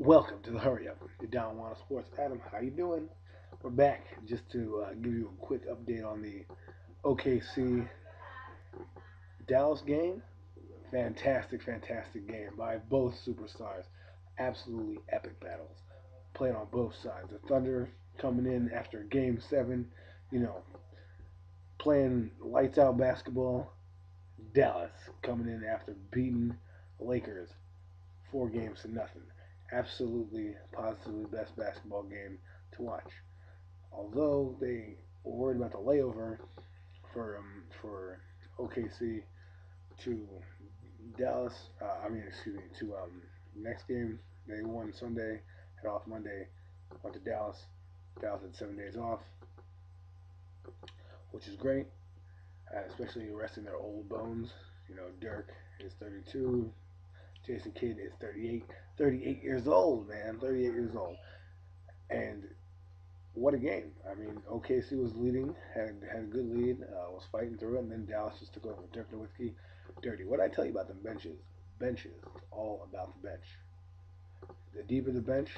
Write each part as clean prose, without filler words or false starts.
Welcome to the Hurry Up. You're down Wanna Sports. Adam, how you doing? We're back just to give you a quick update on the OKC Dallas game. Fantastic, fantastic game by both superstars. Absolutely epic battles. Playing on both sides. The Thunder coming in after Game 7, you know, playing lights out basketball. Dallas coming in after beating the Lakers 4 games to nothing. Absolutely, positively best basketball game to watch. Although they were worried about the layover for OKC to Dallas, excuse me, to next game. They won Sunday, had off Monday, went to Dallas. Dallas had 7 days off, which is great, especially resting their old bones. Dirk is 32, Jason Kidd is 38. 38 years old, man. 38 years old. And what a game. OKC was leading, had a good lead, was fighting through it, and then Dallas just took over. Dirk Nowitzki, dirty. What did I tell you about the benches? Benches. It's all about the bench. The deeper the bench,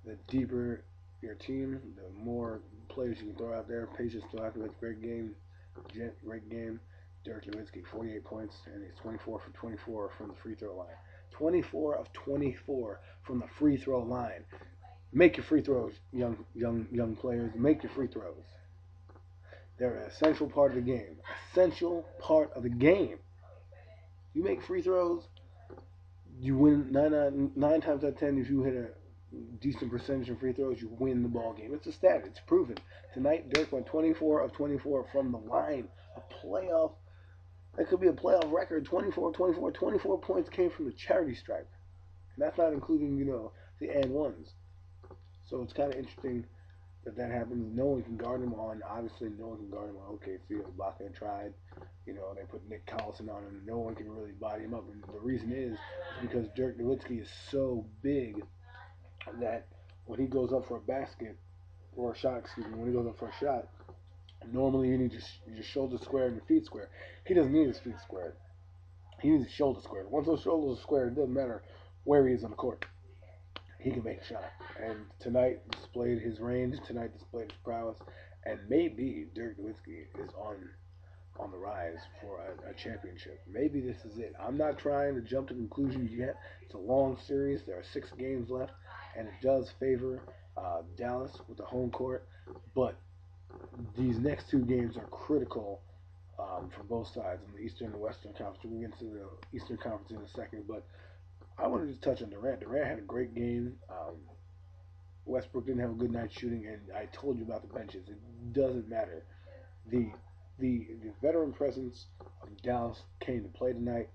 the deeper your team, the more players you can throw out there. Patience throw out there. Great game. Great game. Dirk Nowitzki, 48 points, and he's 24 for 24 from the free throw line. 24 of 24 from the free throw line. Make your free throws, young players. Make your free throws. They're an essential part of the game. Essential part of the game. You make free throws, you win nine times out of 10. If you hit a decent percentage of free throws, you win the ball game. It's a stat. It's proven. Tonight, Dirk went 24 of 24 from the line. A playoff. That could be a playoff record. 24 of 24. 24 points came from the charity stripe. And that's not including, the and ones. So it's kind of interesting that happens. No one can guard him on, obviously, no one can guard him on OKC. Ibaka tried. They put Nick Collison on him. No one can really body him up. And the reason is because Dirk Nowitzki is so big that when he goes up for a basket, or a shot, excuse me, when he goes up for a shot, normally you need your shoulders squared and your feet squared. He doesn't need his feet squared. He needs his shoulders squared. Once those shoulders are squared, it doesn't matter where he is on the court. He can make a shot. And tonight displayed his range. Tonight displayed his prowess. And maybe Dirk Nowitzki is on the rise for a championship. Maybe this is it. I'm not trying to jump to conclusions yet. It's a long series. There are 6 games left, and it does favor Dallas with the home court. But these next 2 games are critical for both sides in the Eastern and Western Conference. We'll get into the Eastern Conference in a second, but I wanted to touch on Durant. Durant had a great game. Westbrook didn't have a good night shooting, and I told you about the benches. It doesn't matter. The the veteran presence of Dallas came to play tonight.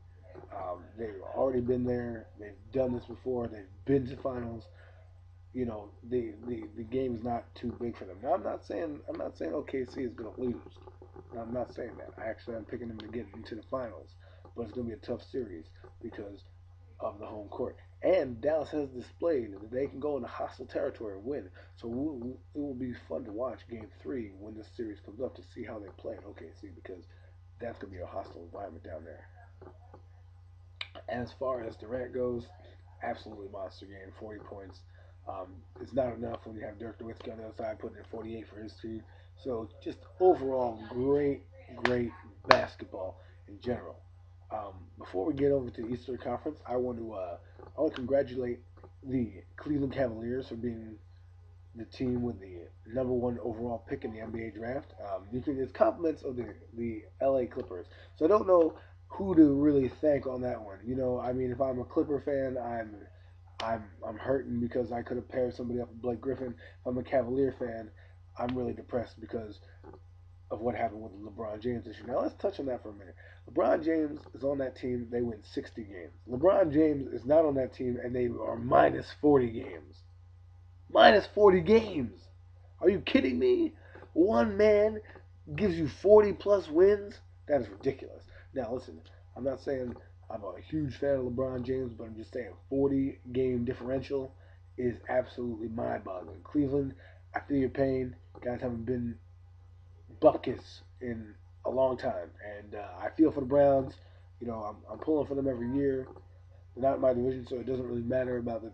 They've already been there. They've done this before. They've been to finals. The game is not too big for them. Now I'm not saying OKC is going to lose. I'm not saying that. I'm picking them to get into the finals, but it's going to be a tough series because of the home court. And Dallas has displayed that they can go into hostile territory and win. So it will be fun to watch Game 3 when this series comes up to see how they play in OKC because that's going to be a hostile environment down there. As far as Durant goes, absolutely monster game, 40 points. It's not enough when you have Dirk Nowitzki on the other side putting in 48 for his team. So just overall, great, great basketball in general. Before we get over to the Eastern Conference, I want to congratulate the Cleveland Cavaliers for being the team with the #1 overall pick in the NBA draft. It's compliments of the LA Clippers. So I don't know who to really thank on that one. If I'm a Clipper fan, I'm hurting because I could have paired somebody up with Blake Griffin. If I'm a Cavalier fan, I'm really depressed because of what happened with the LeBron James issue. Now let's touch on that for a minute. LeBron James is on that team. They win 60 games. LeBron James is not on that team, and they are minus 40 games. Minus 40 games. Are you kidding me? One man gives you 40 plus wins? That is ridiculous. Now listen, I'm not saying I'm a huge fan of LeBron James, but I'm just saying 40 game differential is absolutely mind boggling. Cleveland, I feel your pain. Guys haven't been buckets in a long time, and I feel for the Browns. I'm pulling for them every year. not my division, so it doesn't really matter about the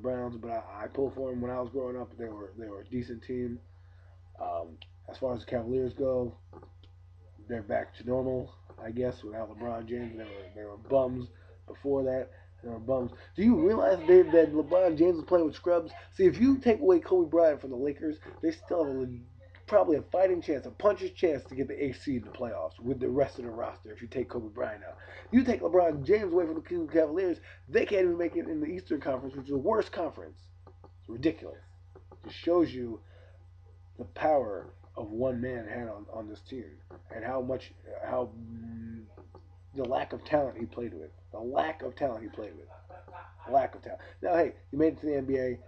Browns. But I pulled for them when I was growing up. They were a decent team. As far as the Cavaliers go, they're back to normal, I guess, without LeBron James. They were bums before that. They were bums. Do you realize, Dave, that LeBron James is playing with scrubs? See, if you take away Kobe Bryant from the Lakers, they still have probably a fighting chance, a puncher's chance to get the AC in the playoffs with the rest of the roster if you take Kobe Bryant out. You take LeBron James away from the Cleveland Cavaliers, they can't even make it in the Eastern Conference, which is the worst conference. It's ridiculous. It shows you the power of one man had on this team and how the lack of talent he played with. The lack of talent he played with. Lack of talent. Now, hey, you made it to the NBA.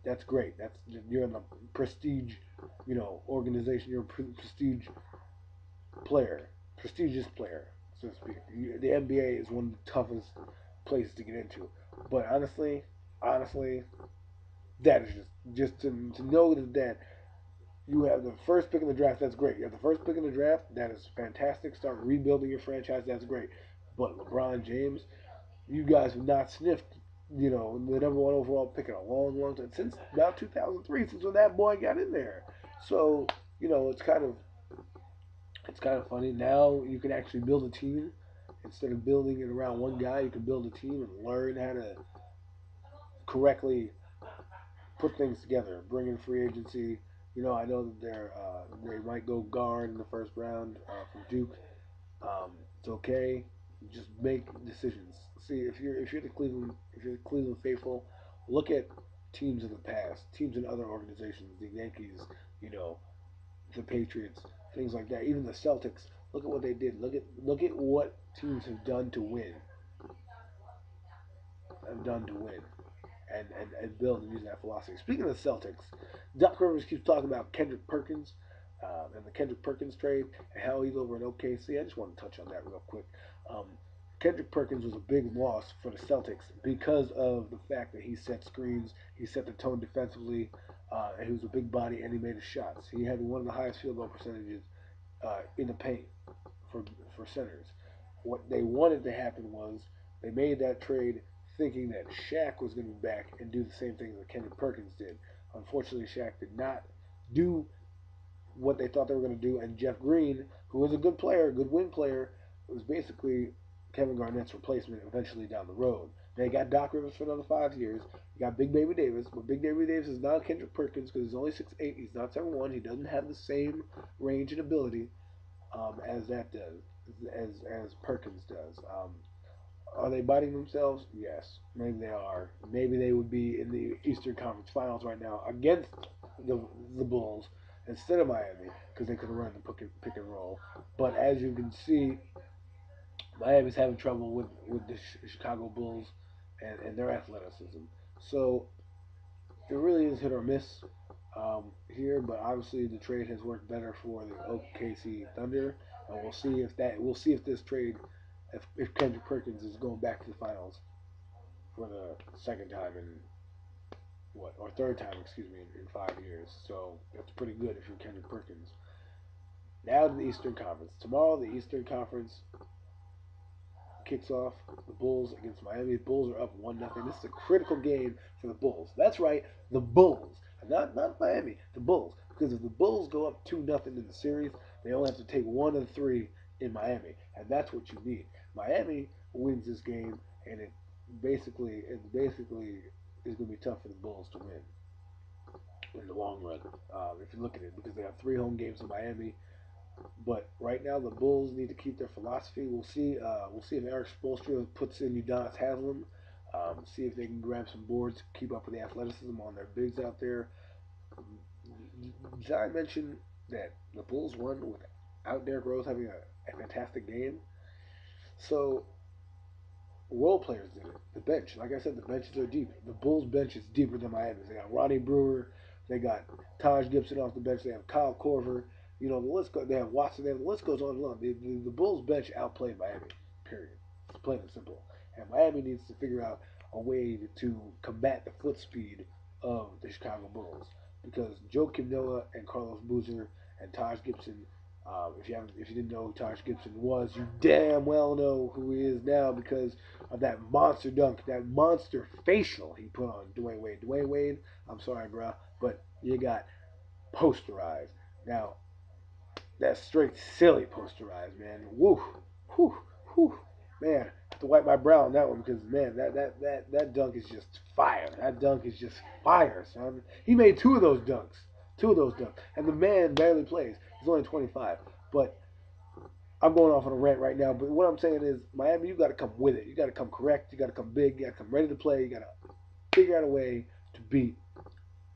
That's great. You're in the prestige, organization. You're a prestige player, prestigious player, so to speak. The NBA is one of the toughest places to get into. But honestly, that is just to know that you have the first pick in the draft. That's great. You have the first pick in the draft. That is fantastic. Start rebuilding your franchise. That's great. But LeBron James, you guys have not sniffed, the number one overall pick in a long, long time since about 2003, since when that boy got in there. So it's kind of funny. Now you can actually build a team instead of building it around one guy. You can build a team and learn how to correctly put things together. Bring in free agency. I know that they might go guard in the first round from Duke. It's okay. Just make decisions. See, if you're the Cleveland faithful, look at teams in the past, teams in other organizations, the Yankees, you know, the Patriots, things like that. Even the Celtics. Look at what they did. Look at what teams have done to win. And build and use that philosophy. Speaking of the Celtics, Doc Rivers keeps talking about Kendrick Perkins and the Kendrick Perkins trade and how he's over in OKC. I just want to touch on that real quick. Um, Kendrick Perkins was a big loss for the Celtics because of the fact that he set screens, he set the tone defensively, and he was a big body and he made his shots. He had one of the highest field goal percentages in the paint for centers. What they wanted to happen was they made that trade thinking that Shaq was going to be back and do the same thing that Kendrick Perkins did. Unfortunately, Shaq did not do what they thought they were going to do, and Jeff Green, who was a good player, a good win player, was basically Kevin Garnett's replacement eventually down the road. They got Doc Rivers for another 5 years. You got Big Baby Davis, but Big Baby Davis is not Kendrick Perkins because he's only 6'8". He's not 7'1". He doesn't have the same range and ability as that does, as Perkins does. Are they biting themselves? Yes. Maybe they are. Maybe they would be in the Eastern Conference Finals right now against the Bulls instead of Miami because they could have run the pick and roll. But as you can see, Miami's having trouble with the Chicago Bulls and their athleticism. So it really is hit or miss here. But obviously the trade has worked better for the OKC Thunder, and we'll see if this trade. If Kendrick Perkins is going back to the finals for the second time or third time, in 5 years. So that's pretty good if you're Kendrick Perkins. Now to the Eastern Conference. Tomorrow the Eastern Conference kicks off. The Bulls against Miami. The Bulls are up 1-0. This is a critical game for the Bulls. That's right, the Bulls. Not Miami, the Bulls. Because if the Bulls go up 2-0 in the series, they only have to take 1 of 3 in Miami. And that's what you need. Miami wins this game, and it basically is going to be tough for the Bulls to win in the long run. If you look at it, because they have 3 home games in Miami. But right now, the Bulls need to keep their philosophy. We'll see. We'll see if Eric Spoelstra puts in Udonis Haslem. See if they can grab some boards, keep up with the athleticism on their bigs out there. Did I mention that the Bulls won without Derrick Rose having a fantastic game? So, role players did it. The bench, like I said, the benches are deep. The Bulls' bench is deeper than Miami's. They got Ronnie Brewer, they got Taj Gibson off the bench, they have Kyle Korver. The list goes. They have Watson. The list goes on and on. The Bulls' bench outplayed Miami. Period. It's plain and simple. And Miami needs to figure out a way to combat the foot speed of the Chicago Bulls because Joakim Noah and Carlos Boozer and Taj Gibson If you didn't know who Taj Gibson was, you damn well know who he is now because of that monster dunk, that monster facial he put on Dwayne Wade. Dwayne Wade, I'm sorry, bro, but you got posterized. Now, that's straight silly posterized, man. Woo, whoo, whoo, man. I have to wipe my brow on that one because man, that dunk is just fire. That dunk is just fire, son. He made two of those dunks, and the man barely plays. He's only 25, but I'm going off on a rant right now. But what I'm saying is, Miami, you got to come with it. You got to come correct. You got to come big. You got to come ready to play. You got to figure out a way to beat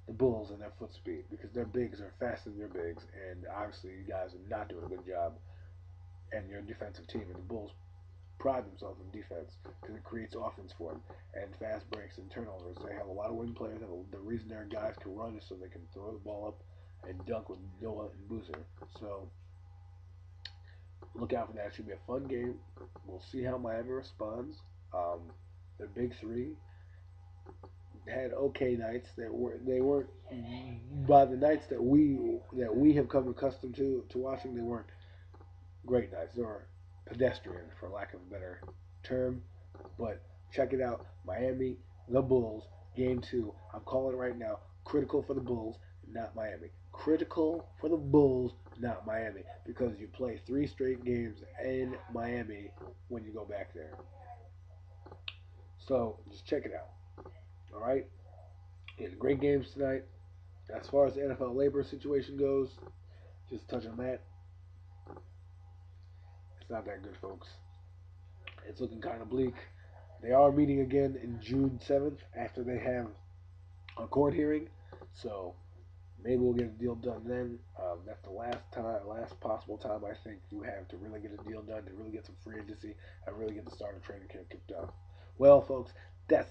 the Bulls and their foot speed because their bigs are faster than your bigs, and obviously you guys are not doing a good job. And you're a defensive team, and the Bulls pride themselves in defense because it creates offense for them and fast breaks and turnovers. They have a lot of wing players. The reason their guys can run is so they can throw the ball up and dunk with Noah and Boozer. So look out for that. It should be a fun game. We'll see how Miami responds. Their big three had okay nights. They weren't by the nights that we have come accustomed to watching. They weren't great nights. They were pedestrian, for lack of a better term. But check it out, Miami, the Bulls, game two. I'm calling it right now. Critical for the Bulls, not Miami. Critical for the Bulls, not Miami, because you play 3 straight games in Miami when you go back there. So just check it out. All right. Yeah, great games tonight. As far as the NFL labor situation goes, just touch on that. It's not that good, folks. It's looking kind of bleak. They are meeting again in June 7th after they have a court hearing. So maybe we'll get a deal done then. That's the last possible time I think you have to really get a deal done, to really get some free agency, and really get the start of training camp kicked off. Well, folks, that's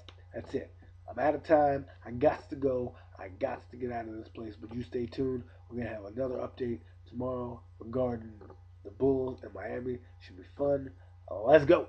it. I'm out of time. I got to go. I got to get out of this place. But you stay tuned. We're gonna have another update tomorrow regarding the Bulls and Miami. Should be fun. Let's go.